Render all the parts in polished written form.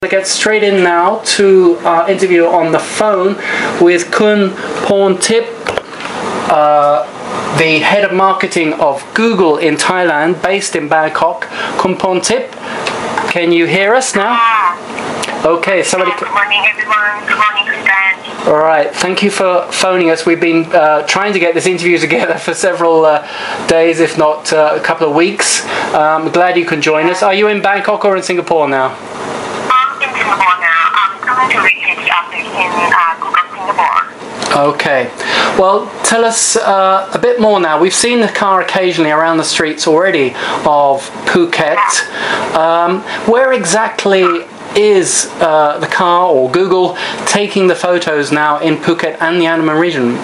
To get straight in now to our interview on the phone with Khun Pornthip, the head of marketing of Google in Thailand, based in Bangkok. Khun Pornthip, can you hear us now? Okay, somebody. Good morning, everyone. Good morning, Khun. All right, thank you for phoning us. We've been trying to get this interview together for several days, if not a couple of weeks. I'm glad you can join us. Are you in Bangkok or in Singapore now? In Singapore now. I'm coming to visit the office in Google Singapore. Okay, well, tell us a bit more now. We've seen the car occasionally around the streets already of Phuket. Where exactly is the car or Google taking the photos now in Phuket and the Andaman region?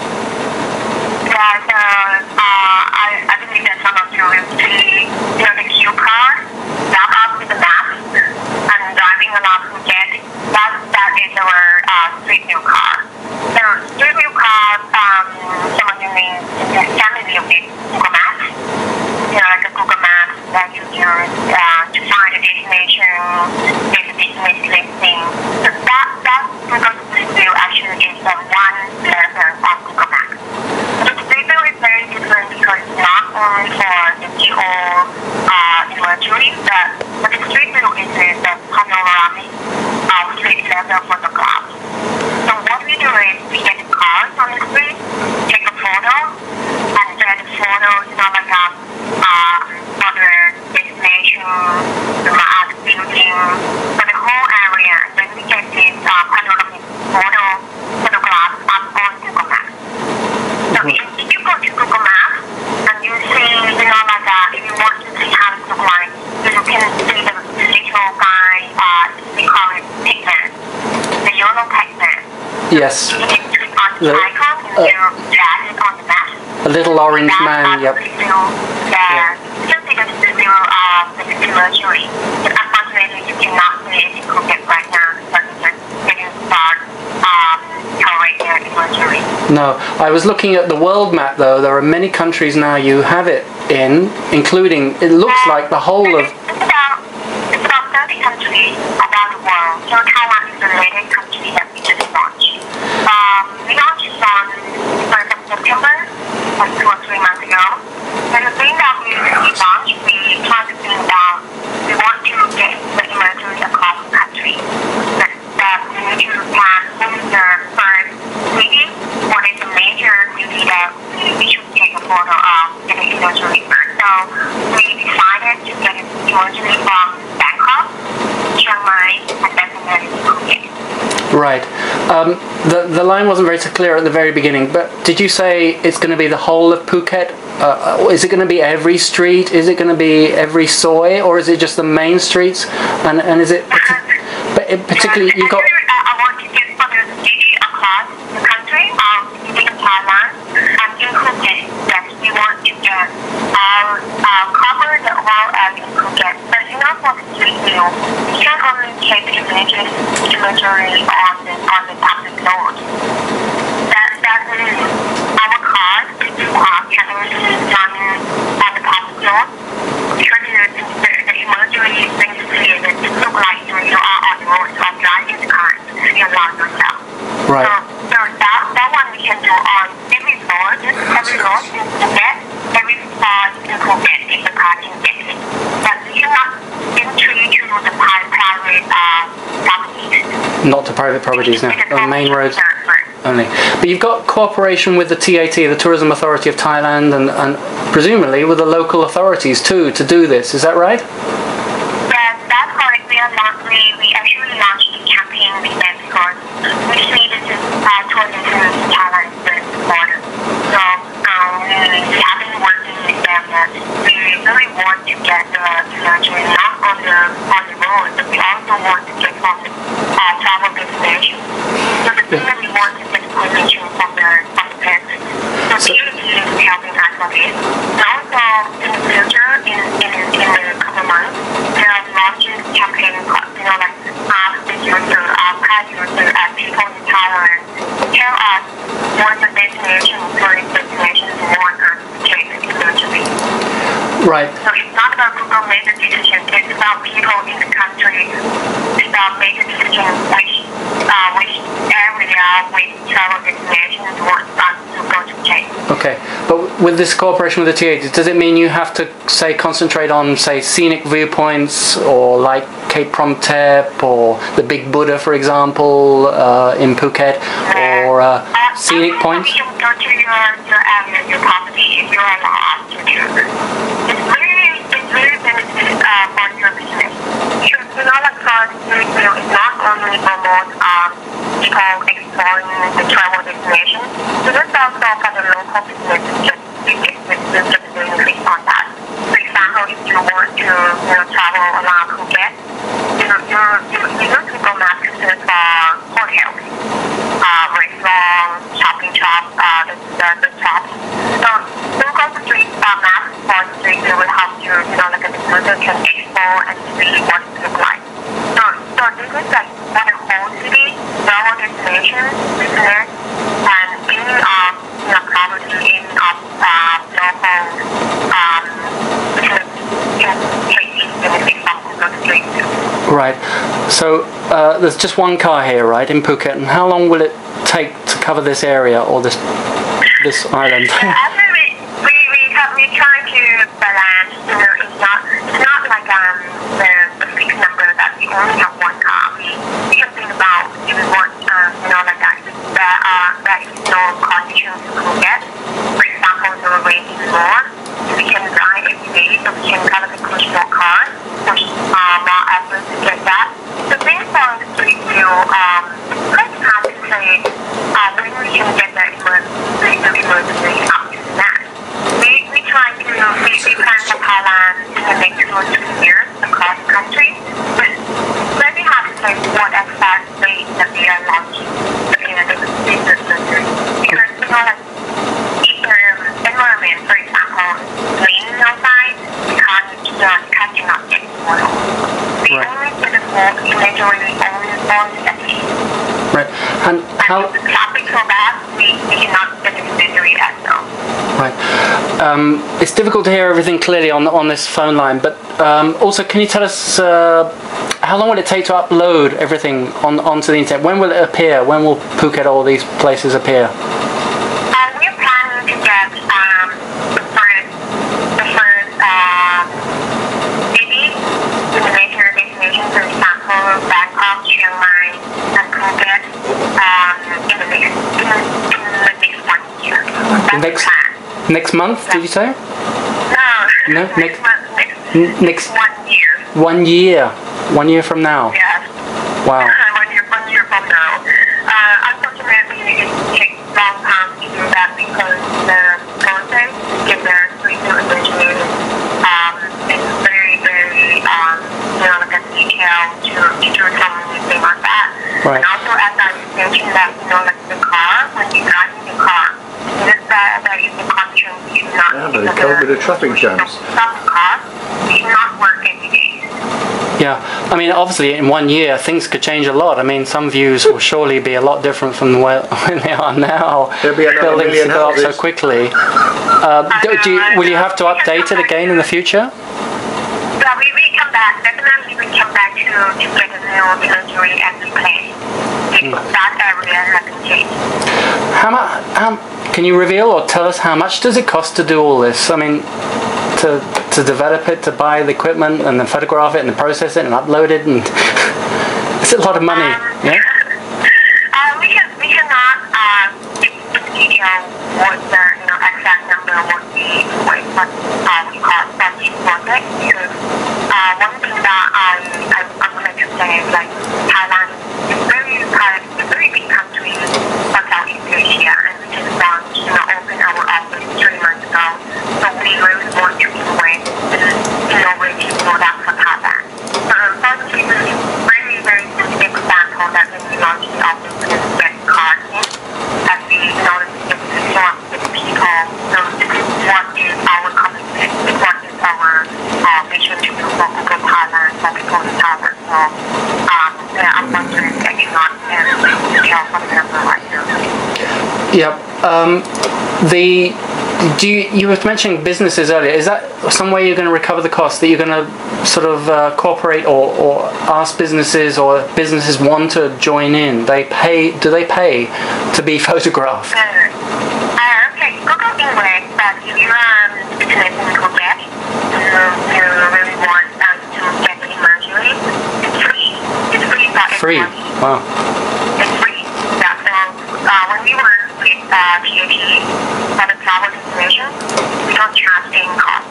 I believe that some of you will see the queue car down up with the map and driving around Phuket. That is our street view car. So street view car, some of you may be familiar with Google Maps. Like a Google Maps that you use to find a destination, there's a destination listing. So that Google Streetview actually is one level of Google Maps. The Streetview is very different because it's not only for the geo imagery, but the Streetview is the panoramic street level photograph. So what we do is we get the cars on the street, take a photo, and then the photo is not like other destination, the building, but the whole area. And then we get this panoramic photograph up on Google Maps. So if you go to Google Maps and you see, if you want to see how it looks like, you can see the little guy, we call it pigman, the yellow pigman. Yes. You can click on the icon and you drag it on the map. A little orange man, yep. Just because the view of the imagery. But unfortunately, you cannot see it in Phuket right now because it didn't start covering the imagery. No, I was looking at the world map though. There are many countries now you have it in, including, it looks like the whole of... It's about 30 countries around the world. So Thailand is the latest country that we just launched. We launched on 1st of September, like 2 or 3 months ago. And the thing that we launched, we tried to think that we want to get the imagery across the country. That we need to plan who is the first city, what is the major city that we should take a photo of in the imagery first. So we decided to get it imagery from Bangkok, Chiang Mai, and then Phuket. Right. The line wasn't very clear at the very beginning, but did you say it's going to be the whole of Phuket? Is it going to be every street? Is it going to be every soi? Or is it just the main streets? And is it particularly, you've got... I want to get for the city across the country, in Thailand, and in Phuket, that we want to get cover the whole area in Phuket. But for the street view, we can only take imagery on the public road. That is our cars can only run on the public road because the imagery is going to see it look like you are on the road or driving the car in around yourself. Right. So that one we can do on every road in Phuket, every spot in Phuket if the car can get it. But we cannot entry to the private properties. Not to private properties now, on main roads only. But you've got cooperation with the TAT, the Tourism Authority of Thailand, and presumably with the local authorities too, to do this. Is that right? Yes, that's correct. We actually launched the campaign with them because we see this is tourism in Thailand is very important. So we have been working with them. We really want to get the imagery not on the road, but we also want to get from the travel destination. So the thing that we want to get information from the parents. So TAT is helping us on this. And also in the future, in a couple of months, they are launching a campaign called, ask the user, past user, people in Thailand, tell us what the destination, tourist destinations want us to take imagery. Right. So it's not about Google made the decision, it's about people in the country, it's about making travel destinations want us to go to change. Okay, but with this cooperation with the TAs, does it mean you have to, say, concentrate on, say, scenic viewpoints, or like Cape Pornthip, or the Big Buddha, for example, in Phuket, or scenic points? You can go to your area, your property, if you are allowed to do. It's very beneficial for your business. You know, like for Streetview, it's not only promote people exploring the travel destination, so it's also for the local business just benefit on that. For example, if you want to travel around Phuket, you use Google Maps to search for hotels, restaurants, shopping shops, the shops. So Google Street Maps for Streetview will help you, like a user can explore and see what it looks like. So this is like for the whole city, travel destination, business, and any property in local Right. So there's just one car here, right, in Phuket, and how long will it take to cover this area or this island? Actually, we try to balance. It's not like the fixed number that we only have one car. We can think about if we want, like that. There is no conditions to Phuket. For example, the rate is more. We can drive every day, so we can kind of push more cars, push more effort to get that. The thing for Streetview, it's quite hard to say when we can get the emergency up to that. We try to plan for Thailand in the next 2 or 3 years across the country, but it's very hard to say what exact date that we are launching the business centers, because like if the environment, for example, raining outside, we cannot get water. We only get the smoke eventually only on the city. Right. And how? If the traffic so bad, we cannot get the delivery as well. Right. It's difficult to hear everything clearly on this phone line, but also, can you tell us how long will it take to upload everything onto the internet? When will it appear? When will Phuket, all these places appear? We're planning to get the first cities in the major destinations, for example, Bangkok, Chiang Mai, and Phuket in the next 1 year. That's the plan. Next month, did you say? No, next 1 year. 1 year. 1 year from now. Yes. Wow. 1 year from now. Unfortunately, it takes a long time to do that because the process to get the Streetview engineer is very, very like a detail to do something like that. Right. And also, as I mentioned, that like the car, when you drive in the car, that is the condition is not. Yeah, they come with the traffic jams. Some cars cannot work every day. Yeah, I mean, obviously, in 1 year, things could change a lot. I mean, some views will surely be a lot different from when they are now. There'll be another buildings million go up so houses. quickly. Will you have to update it again in the future? Yeah, we come back. Definitely, we come back to get a new imagery and replace. That area hasn't changed. How can you reveal or tell us how much does it cost to do all this? I mean, to develop it, to buy the equipment and then photograph it and then process it and upload it, and it's a lot of money. Yeah. We cannot detail what the exact number would be what we call such project, because one thing that I'm going to say is like Thailand is a very big country for Southeast Asia, and we just launched open our office 3 months ago, so we really want to invest in innovative products for Thailand. First, we really very good example that when we launched the office, we get cards in, as we noticed the response with people. So this is what is our commitment, what is our vision to do for Google Thailand, for people in Thailand. So I'm wondering if I cannot tell some number right now. Yep. you were mentioning businesses earlier. Is that some way you're going to recover the cost? That you're going to sort of cooperate or ask businesses, or businesses want to join in? They pay. Do they pay to be photographed? Okay, Google English, but if you are business in Phuket, you really want us to get the emergency, it's free. It's free for everybody. Free. Wow. It's free. Yeah, so when we work with PAT for the travel information, we don't charge any cost.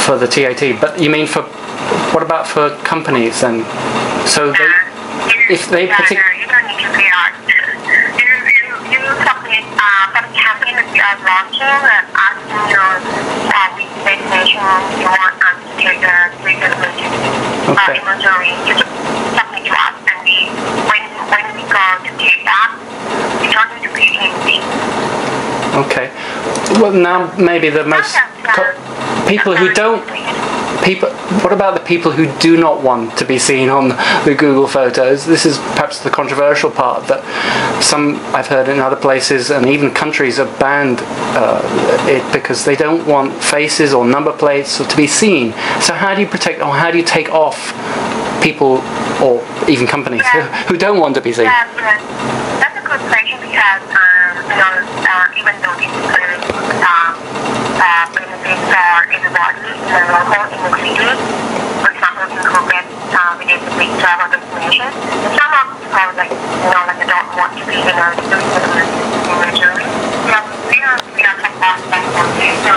For the TAT, but you mean for, what about for companies then? So they, if they you don't need to pay us. You submit for the campaign that we are launching and asking your which destination you want us to take the emergency. You just submit to us, and when we go to take that, we don't need to pay anything. Okay. Well, now maybe the most people who don't. What about the people who do not want to be seen on the Google photos? This is perhaps the controversial part, that some, I've heard in other places and even countries, have banned it because they don't want faces or number plates to be seen. So how do you protect, or how do you take off people or even companies who don't want to be seen? That's a good question, because even though this is benefits for everybody in the local, in the city, for example, in Phuket, we did the big travel destination. Some of people like they don't want to be in a emergency. We are fantastic. So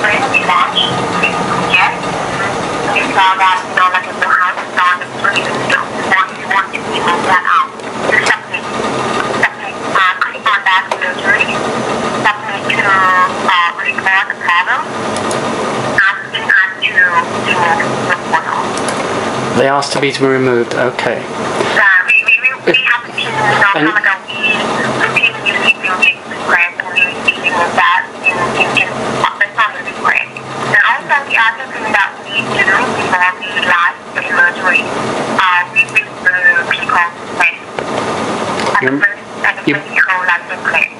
when we launched in Phuket, we saw that the house is on the street, and we want to move that out. There's something click on that emergency, something to record the problem, asking us to remove the photo. They asked to be removed. Okay. We have to repeat music building request, and we remove that in the time request. And also the other thing that we do before we launch the emergency, we remove people's face at the physical license plate.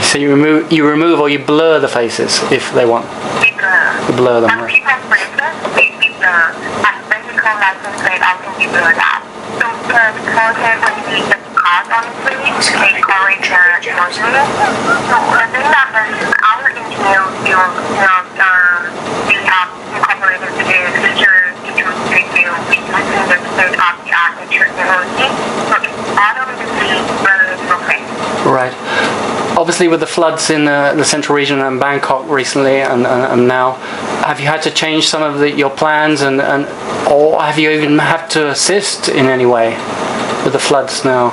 So you remove or you blur the faces if they want. We blur. You blur them. At people's faces, we blur. At physical license plate, also we blur that. So because when we get card on the plate, they correct the emotion. So the thing that our engineer will, we have incorporated the feature into Streetview using the state-of-the-art technology. So it's automatically blurred your face. Right. Obviously, with the floods in the central region and Bangkok recently, and now, have you had to change some of your plans, or have you even had to assist in any way with the floods now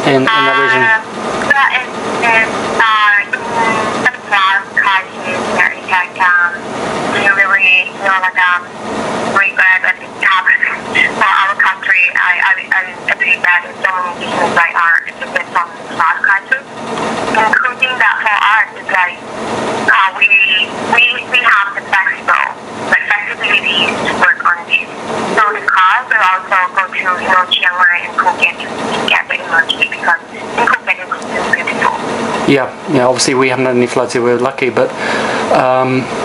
in that region? The flood crisis, there is regret that it happened for our country. I believe that so many businesses are affected from the flood crisis, including that for us. It's like we have the flexibility to work on this. So the cars will also go to Chiang Mai and Phuket to get the emergency, because in Phuket it's beautiful. Yeah. Obviously, we haven't had any floods here. We're lucky, but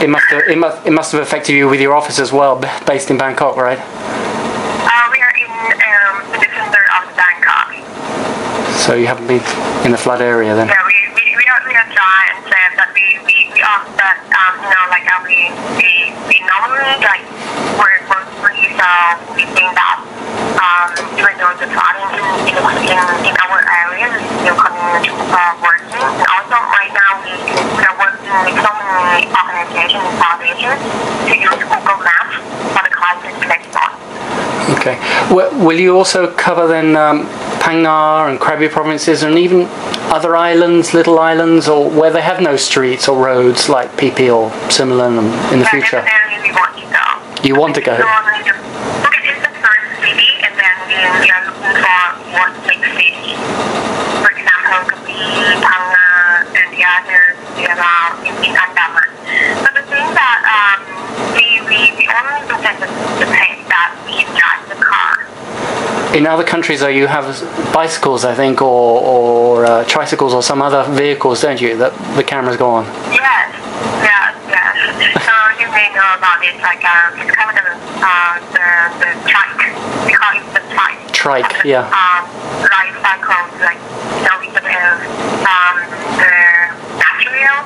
it must have affected you with your office as well, based in Bangkok, right? We are in the center of Bangkok. So you haven't been in the flood area then? Yeah, we are dry and said that we offset, we normally we're free, so we think that even though the flooding in our area is still continuing to working. And also right now we are working with so many organizations and foundations to use Google Maps for the crisis response. Okay. Will you also cover then Phang Nga and Krabi provinces, and even other islands, little islands, or where they have no streets or roads like Phi Phi or similar in the future? Definitely we want to go. You want to go? Phuket is the first city, and then we are looking for one big city. For example, could be Phang Nga and the others in Andaman. So the thing that we only look at the place that we drive the car. In other countries, though, you have bicycles, I think, or tricycles or some other vehicles, don't you, that the cameras go on? Yes. So you may know about it, like it's kind of the trike. We call it the trike. Trike, yeah. Ride cycles, like with the material,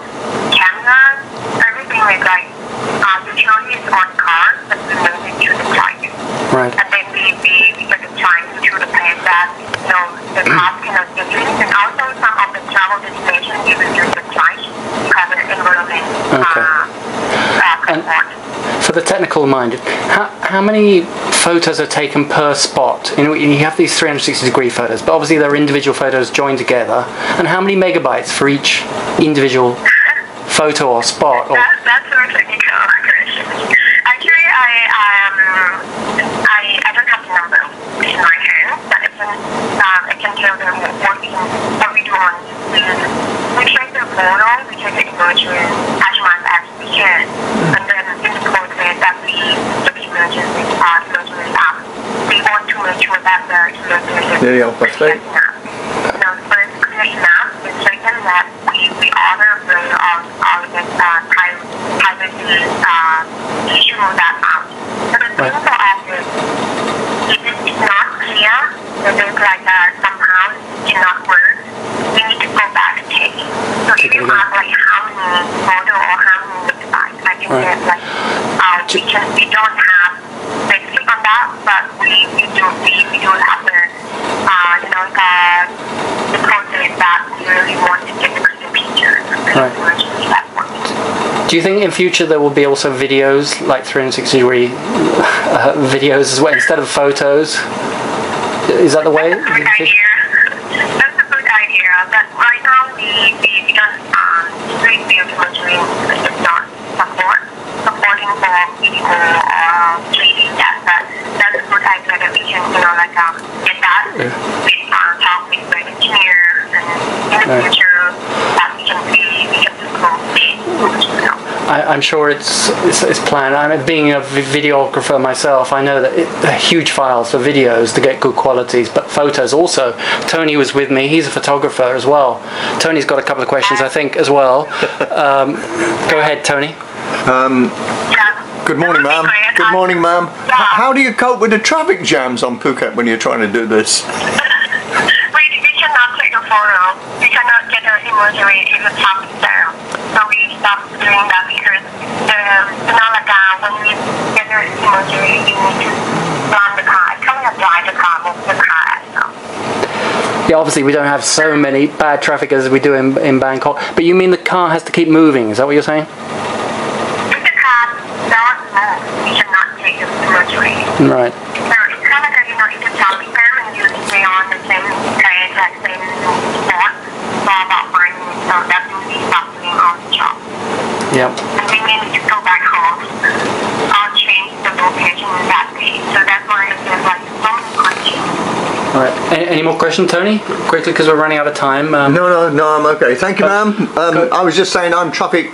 cameras, everything is like usually it's on cars, but we move it to the trike. Right. And then we get the trike to the place that the cars cannot get in, and also some of the travel destinations we will use the trike because of the environment. Okay. And for the technical minded, how many photos are taken per spot? You have these 360-degree photos, but obviously they're individual photos joined together. And how many megabytes for each individual photo or spot? That's a technical question. Actually, I don't have the number in my hand, but I can tell them what we do on we take the photo, we take the image as much as we can, and then in the process that we take images with our imagery app. We want to make sure that the images are clear enough. First clear enough, the second that we order all the privacy issue that out. So the thing for us is, if it's not clear, then there's like somehow it cannot work. We need to go back and take it. So if you have like how many photo or how many megabytes, I can say like we don't have specific on that, but we do have the process that we really want to get the clear picture. Do you think in future there will be also videos, like 360-degree videos as well, instead of photos? Is that the way? That's a good idea. That's a good idea. But right now we don't Streetview imagery is not supporting for video or 3D that. But that's a good idea that we can get that with talk with the engineer, and in the future that we can see. I'm sure it's planned. Being a videographer myself, I know that huge files for videos to get good qualities, but photos also. Tony was with me. He's a photographer as well. Tony's got a couple of questions, I think, as well. Go ahead, Tony. Good morning, ma'am. Good morning, ma'am. How do you cope with the traffic jams on Phuket when you're trying to do this? We cannot take a photo. We cannot get an imagery if the traffic jam. So we stopped doing that because when we get an imagery, we need to run the car. It's kind of drive the car, move the car as well. Yeah, obviously we don't have so many bad traffic as we do in Bangkok. But you mean the car has to keep moving? Is that what you're saying? If the car does move, we cannot take the imagery. Right. So it's kind of if the traffic jam and you stay on the same train, like same spot for about 5 minutes, so that means we stop doing our job. Yeah. And we need to go back home or change the location in that day. So that's why there's like so many questions. All right. Any more questions, Tony? Quickly, because we're running out of time. No, I'm okay. Thank you, ma'am. I was just saying I'm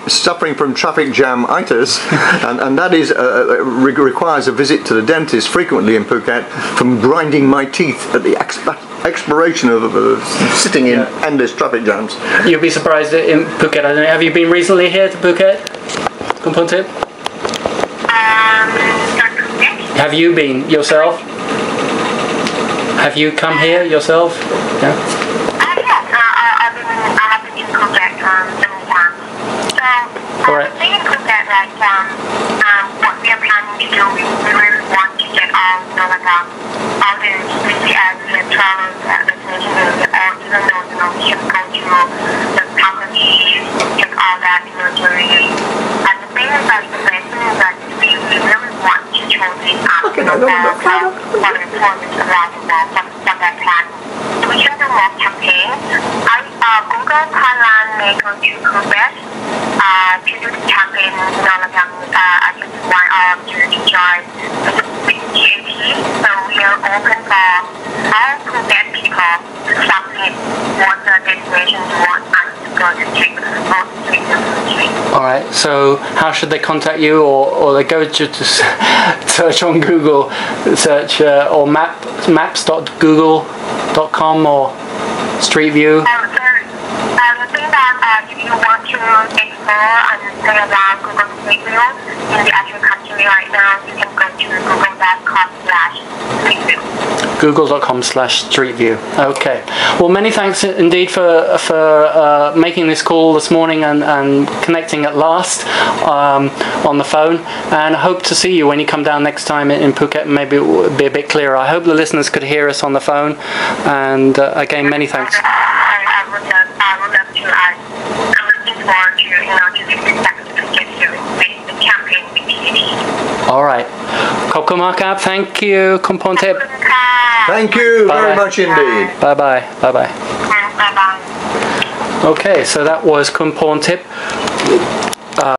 suffering from traffic jam-itis, and that is requires a visit to the dentist frequently in Phuket from grinding my teeth at the expiration of sitting in endless traffic jams. You'll be surprised in Phuket. I don't know. Have you been recently here to Phuket? Khun Pornthip? Have you been yourself? Have you come here yourself? Yeah. Yes, I have been in Phuket several times. So, the thing in Phuket, what we are planning to do, we really want to get all the city as the travel destinations, or even though we can go to the properties, take all that imagery. And the thing is the best thing is that we really want to show this up for the tourists around the world for that plan. So we can do more campaigns. Google Thailand may go to Phuket to do the campaign, I can invite all of you to join with GAP. So we are open for all Phuket people to submit what the destination you want us to go to take most street. All right. right. So how should they contact you, or they go to just search on Google, search or maps.google.com or Street View? The thing that if you want to explore and play around Google Streetview in the actual country right now, you can go to google.com/streetview. Google.com/streetview. Okay. Well, many thanks indeed for making this call this morning and connecting at last on the phone. And I hope to see you when you come down next time in Phuket. Maybe it will be a bit clearer. I hope the listeners could hear us on the phone. And again, many thanks. I would love to. I'm looking forward to to visit back to Phuket to make the campaign with TVD. All right. Khop khun Mark, thank you, Khun Pornthip. Thank you very much indeed. Bye bye. Bye bye. Bye bye. Okay, so that was Khun Pornthip